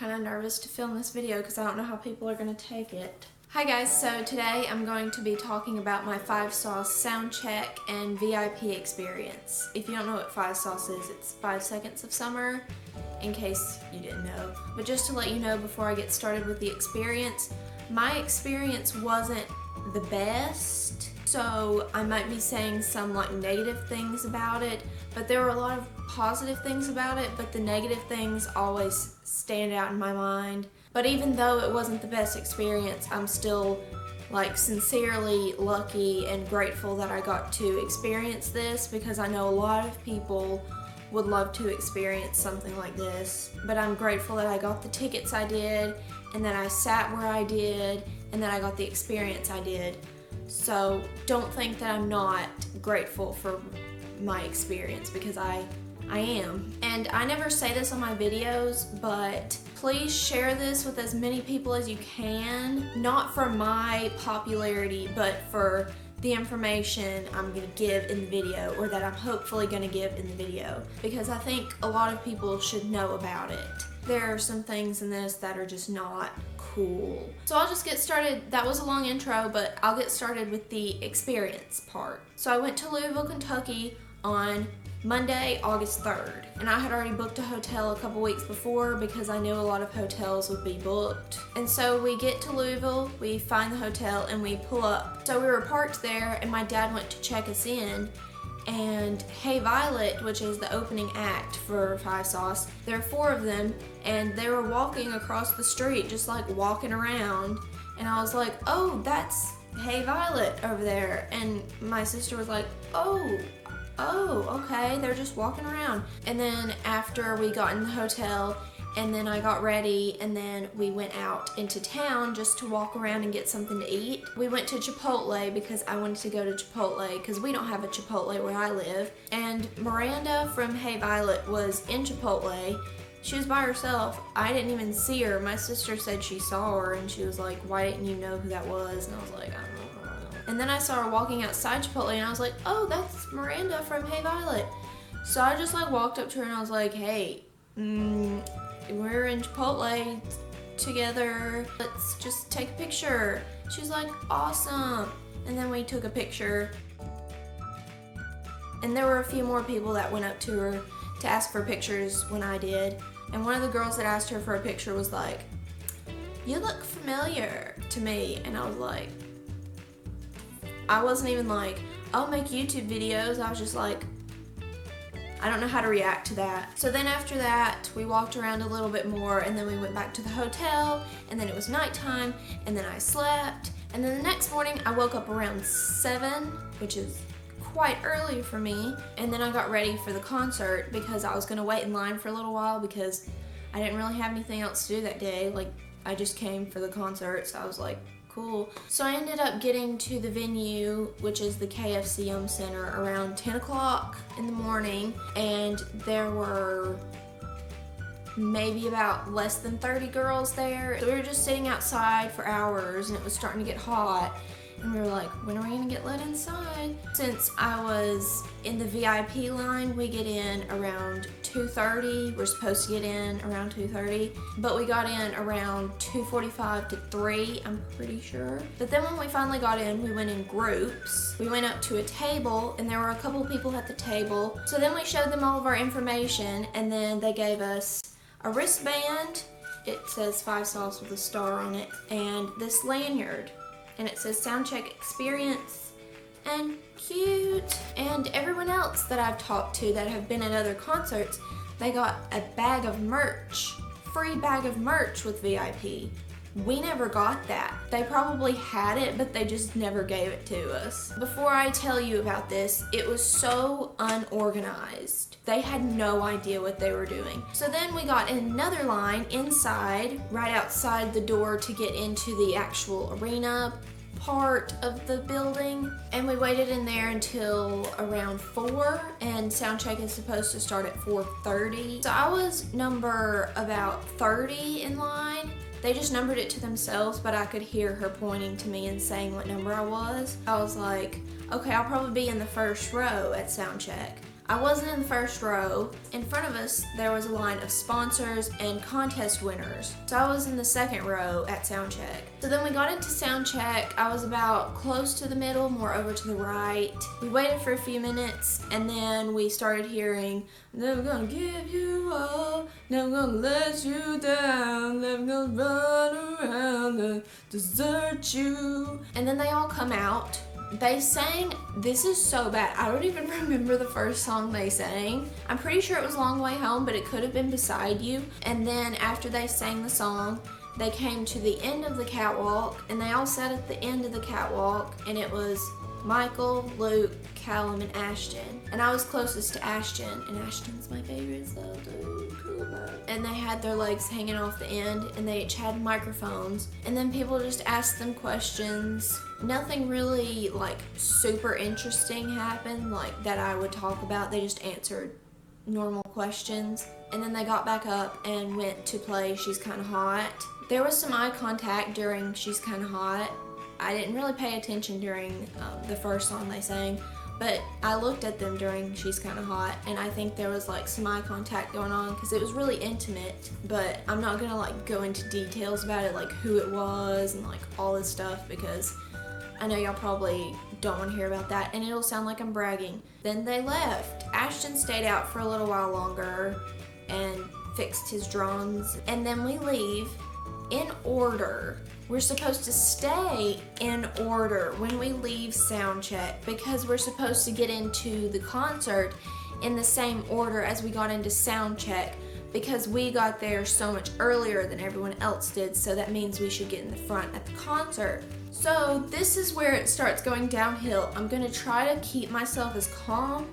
kind of nervous to film this video because I don't know how people are going to take it. Hi guys, so today I'm going to be talking about my 5 Sauce sound check and VIP experience. If you don't know what 5 Sauce is, it's 5 Seconds of Summer, in case you didn't know. But just to let you know before I get started with the experience, my experience wasn't the best, so I might be saying some like negative things about it, but there were a lot of positive things about it, but the negative things always stand out in my mind. But even though it wasn't the best experience, I'm still like sincerely lucky and grateful that I got to experience this, because I know a lot of people would love to experience something like this. But I'm grateful that I got the tickets I did, and that I sat where I did, and that I got the experience I did. So don't think that I'm not grateful for my experience, because I am. And I never say this on my videos, but please share this with as many people as you can. Not for my popularity, but for the information I'm going to give in the video, or that I'm hopefully going to give in the video, because I think a lot of people should know about it. There are some things in this that are just not cool. So I'll just get started. That was a long intro, but I'll get started with the experience part. So I went to Louisville, Kentucky on Monday, August 3rd, and I had already booked a hotel a couple weeks before because I knew a lot of hotels would be booked. And so we get to Louisville, we find the hotel, and we pull up. So we were parked there, and my dad went to check us in, and Hey Violet, which is the opening act for 5 Sauce, there are 4 of them, and they were walking across the street, just like walking around, and I was like, oh, that's Hey Violet over there. And my sister was like, oh, okay, they're just walking around. And then after we got in the hotel, and then I got ready, and then we went out into town just to walk around and get something to eat. We went to Chipotle because I wanted to go to Chipotle because we don't have a Chipotle where I live. And Miranda from Hey Violet was in Chipotle. She was by herself. I didn't even see her. My sister said she saw her, and she was like, why didn't you know who that was? And I was like, I don't know. And then I saw her walking outside Chipotle, and I was like, oh, that's Miranda from Hey Violet. So I just like walked up to her and I was like, hey, we're in Chipotle together. Let's just take a picture. She was like, awesome. And then we took a picture. And there were a few more people that went up to her to ask for pictures when I did. And one of the girls that asked her for a picture was like, you look familiar to me. And I was like, I wasn't even like, I'll make YouTube videos. I was just like, I don't know how to react to that. So then after that, we walked around a little bit more, and then we went back to the hotel, and then it was nighttime, and then I slept. And then the next morning, I woke up around 7, which is quite early for me. And then I got ready for the concert because I was gonna wait in line for a little while because I didn't really have anything else to do that day. Like, I just came for the concert, so I was like, cool. So I ended up getting to the venue, which is the KFC Center, around 10 o'clock in the morning, and there were maybe about less than 30 girls there. So we were just sitting outside for hours, and it was starting to get hot, and we were like, when are we gonna get let inside? Since I was in the VIP line, we get in around 2:30. We're supposed to get in around 2:30, but we got in around 2:45 to 3, I'm pretty sure. But then when we finally got in, we went in groups. We went up to a table, and there were a couple people at the table. So then we showed them all of our information, and then they gave us a wristband. It says 5 Sauce with a star on it, and this lanyard. And it says Soundcheck Experience, and cute. And everyone else that I've talked to that have been at other concerts, they got a bag of merch, free bag of merch with VIP. We never got that. They probably had it, but they just never gave it to us. Before I tell you about this, it was so unorganized. They had no idea what they were doing. So then we got in another line inside, right outside the door to get into the actual arena part of the building, and we waited in there until around 4, and soundcheck is supposed to start at 4:30. So I was number about 30 in line. They just numbered it to themselves, but I could hear her pointing to me and saying what number I was. I was like, okay, I'll probably be in the first row at soundcheck. I wasn't in the first row. In front of us, there was a line of sponsors and contest winners. So I was in the second row at sound check. So then we got into sound check. I was about close to the middle, more over to the right. We waited for a few minutes and then we started hearing, "Never gonna give you up, never gonna let you down, never gonna run around and desert you." And then they all come out. They sang, this is so bad, I don't even remember the first song they sang. I'm pretty sure it was Long Way Home, but it could have been Beside You. And then after they sang the song, they came to the end of the catwalk, and they all sat at the end of the catwalk, and it was Michael, Luke, Callum, and Ashton. And I was closest to Ashton, and Ashton's my favorite, so dude, cool man. And they had their legs hanging off the end, and they each had microphones. And then people just asked them questions. Nothing really like super interesting happened, like that I would talk about. They just answered normal questions. And then they got back up and went to play She's Kinda Hot. There was some eye contact during She's Kinda Hot. I didn't really pay attention during the first song they sang, but I looked at them during She's Kinda Hot, and I think there was like some eye contact going on because it was really intimate, but I'm not gonna like go into details about it, like who it was and like all this stuff, because I know y'all probably don't want to hear about that, and it'll sound like I'm bragging. Then they left. Ashton stayed out for a little while longer and fixed his drums, and then we leave in order. We're supposed to stay in order when we leave sound check because we're supposed to get into the concert in the same order as we got into sound check, because we got there so much earlier than everyone else did, so that means we should get in the front at the concert. So this is where it starts going downhill. I'm gonna try to keep myself as calm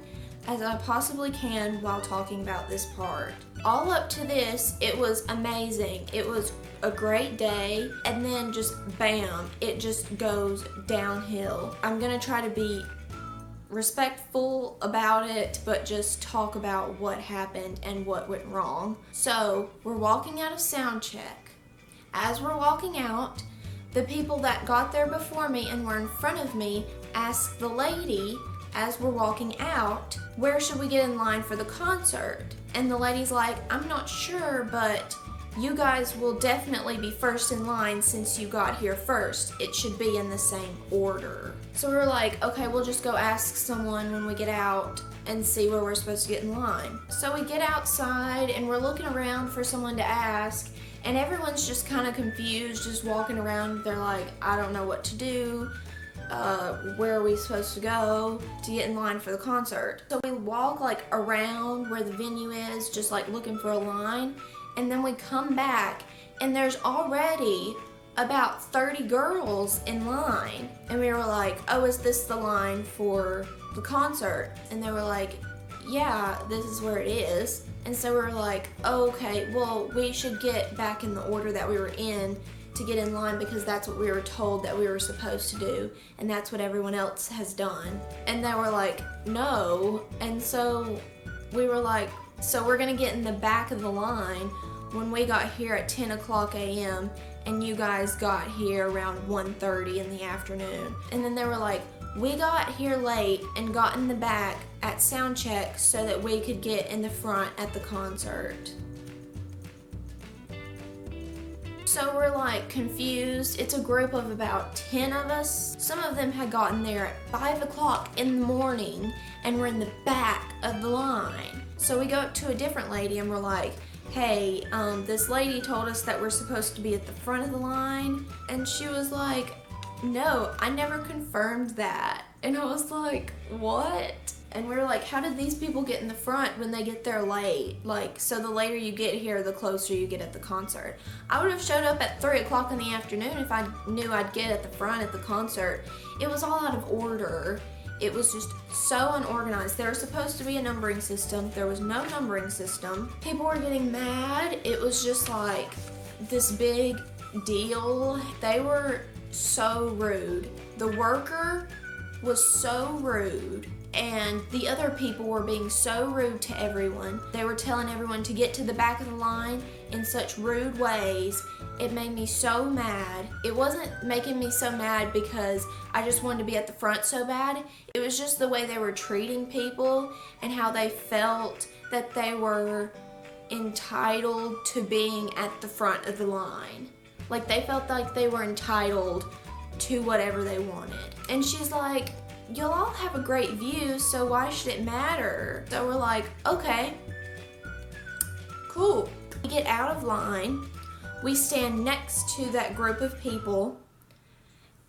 as I possibly can while talking about this part. All up to this, it was amazing. It was a great day, and then just bam, it just goes downhill. I'm gonna try to be respectful about it, but just talk about what happened and what went wrong. So we're walking out of sound check. As we're walking out, the people that got there before me and were in front of me asked the lady, as we're walking out, where should we get in line for the concert? And the lady's like, I'm not sure, but you guys will definitely be first in line since you got here first. It should be in the same order. So we were like, okay, we'll just go ask someone when we get out and see where we're supposed to get in line. So we get outside and we're looking around for someone to ask, and everyone's just kind of confused, just walking around. They're like, I don't know what to do. Where are we supposed to go to get in line for the concert? So we walk like around where the venue is, just like looking for a line, and then we come back and there's already about 30 girls in line, and we were like, oh, is this the line for the concert? And they were like, yeah, this is where it is. And so we were like, oh, okay, well, we should get back in the order that we were in to get in line, because that's what we were told that we were supposed to do, and that's what everyone else has done. And they were like, no. And so we were like, so we're gonna get in the back of the line when we got here at 10 o'clock a.m. and you guys got here around 1:30 in the afternoon. And then they were like, we got here late and got in the back at sound check so that we could get in the front at the concert. So we're like confused. It's a group of about 10 of us. Some of them had gotten there at 5 o'clock in the morning and were in the back of the line. So we go up to a different lady and we're like, hey, this lady told us that we're supposed to be at the front of the line. And she was like, no, I never confirmed that. And I was like, what? And we were like, how did these people get in the front when they get there late? Like, so the later you get here, the closer you get at the concert. I would have showed up at 3 o'clock in the afternoon if I knew I'd get at the front at the concert. It was all out of order. It was just so unorganized. There was supposed to be a numbering system. There was no numbering system. People were getting mad. It was just like this big deal. They were so rude. The worker was so rude, and the other people were being so rude to everyone. They were telling everyone to get to the back of the line in such rude ways. It made me so mad. It wasn't making me so mad because I just wanted to be at the front so bad. It was just the way they were treating people and how they felt that they were entitled to being at the front of the line. Like they felt like they were entitled to whatever they wanted. And she's like, you'll all have a great view, so why should it matter? So we're like, okay, cool. We get out of line. We stand next to that group of people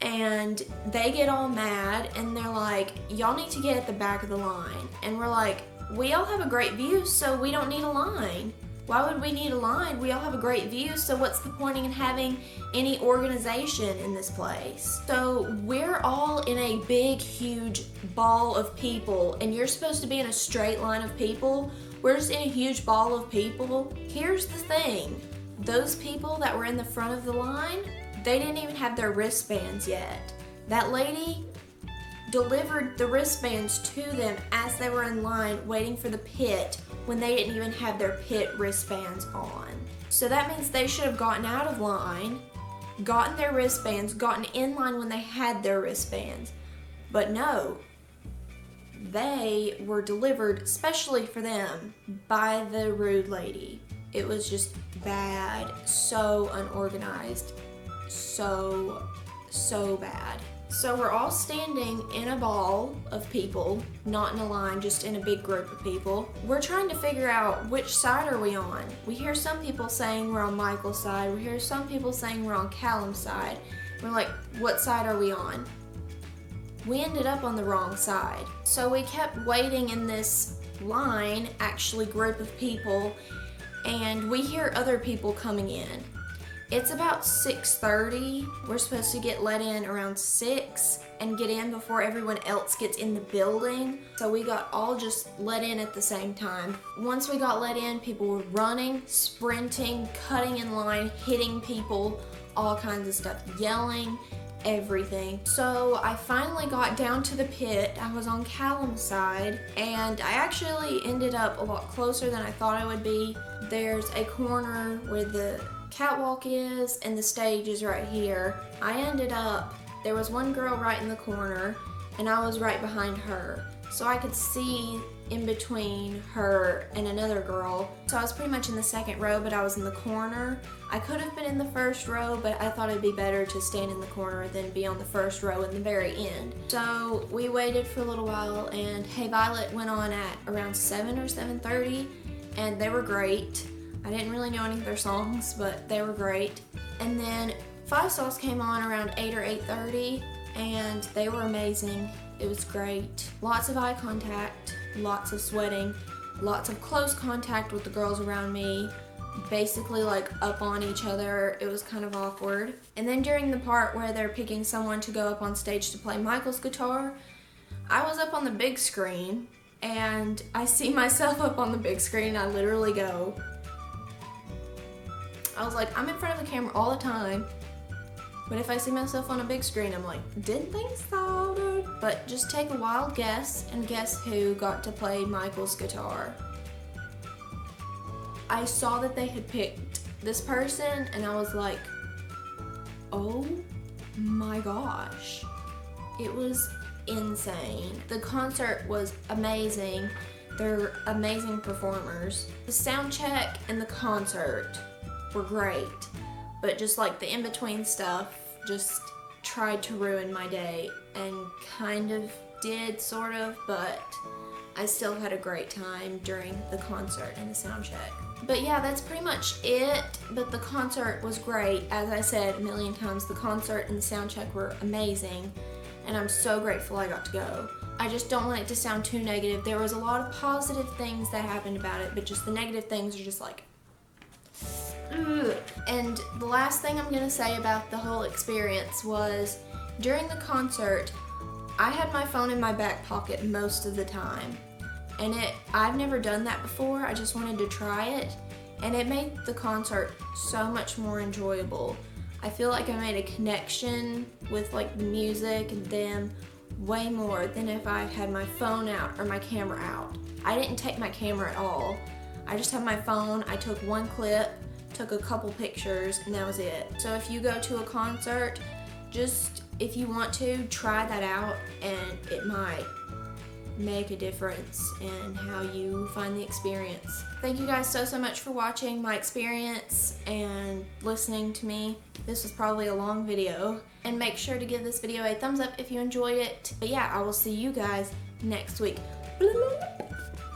and they get all mad and they're like, y'all need to get at the back of the line. And we're like, we all have a great view, so we don't need a line. Why would we need a line? We all have a great view, so what's the point in having any organization in this place? So we're all in a big, huge ball of people, and you're supposed to be in a straight line of people. We're just in a huge ball of people. Here's the thing. Those people that were in the front of the line, they didn't even have their wristbands yet. That lady delivered the wristbands to them as they were in line waiting for the pit when they didn't even have their pit wristbands on. So that means they should have gotten out of line, gotten their wristbands, gotten in line when they had their wristbands. But no, they were delivered specially for them by the rude lady. It was just bad, so unorganized, so bad. So we're all standing in a ball of people, not in a line, just in a big group of people. We're trying to figure out which side are we on. We hear some people saying we're on Michael's side. We hear some people saying we're on Callum's side. We're like, what side are we on? We ended up on the wrong side. So we kept waiting in this line, actually group of people, and we hear other people coming in. It's about 6:30. We're supposed to get let in around 6 and get in before everyone else gets in the building. So we got all just let in at the same time. Once we got let in, people were running, sprinting, cutting in line, hitting people, all kinds of stuff, yelling, everything. So I finally got down to the pit. I was on Callum's side, and I actually ended up a lot closer than I thought I would be. There's a corner where the catwalk is and the stage is right here. There was one girl right in the corner and I was right behind her. So I could see in between her and another girl. So I was pretty much in the second row, but I was in the corner. I could have been in the first row, but I thought it'd be better to stand in the corner than be on the first row in the very end. So we waited for a little while and Hey Violet went on at around 7 or 7:30 and they were great. I didn't really know any of their songs, but they were great. And then Five Sauce came on around 8 or 8:30, and they were amazing. It was great. Lots of eye contact, lots of sweating, lots of close contact with the girls around me, basically like up on each other. It was kind of awkward. And then during the part where they're picking someone to go up on stage to play Michael's guitar, I was up on the big screen, and I see myself up on the big screen, and I literally go, I was like, I'm in front of the camera all the time, but if I see myself on a big screen, I'm like, didn't think so, dude. But just take a wild guess and guess who got to play Michael's guitar. I saw that they had picked this person and I was like, oh my gosh. It was insane. The concert was amazing. They're amazing performers. The sound check and the concert were great, but just like the in-between stuff just tried to ruin my day, and kind of did, sort of, but I still had a great time during the concert and the sound check. But yeah, that's pretty much it, but the concert was great. As I said a million times, the concert and the sound check were amazing, and I'm so grateful I got to go. I just don't want it to sound too negative. There was a lot of positive things that happened about it, but just the negative things are just like, ugh. And the last thing I'm gonna say about the whole experience was, during the concert, I had my phone in my back pocket most of the time. And I've never done that before, I just wanted to try it, and it made the concert so much more enjoyable. I feel like I made a connection with like the music and them way more than if I had my phone out or my camera out. I didn't take my camera at all. I just had my phone, I took one clip, took a couple pictures, and that was it. So if you go to a concert, just if you want to, try that out, and it might make a difference in how you find the experience. Thank you guys so much for watching my experience and listening to me. This was probably a long video, and make sure to give this video a thumbs up if you enjoyed it. But yeah, I will see you guys next week.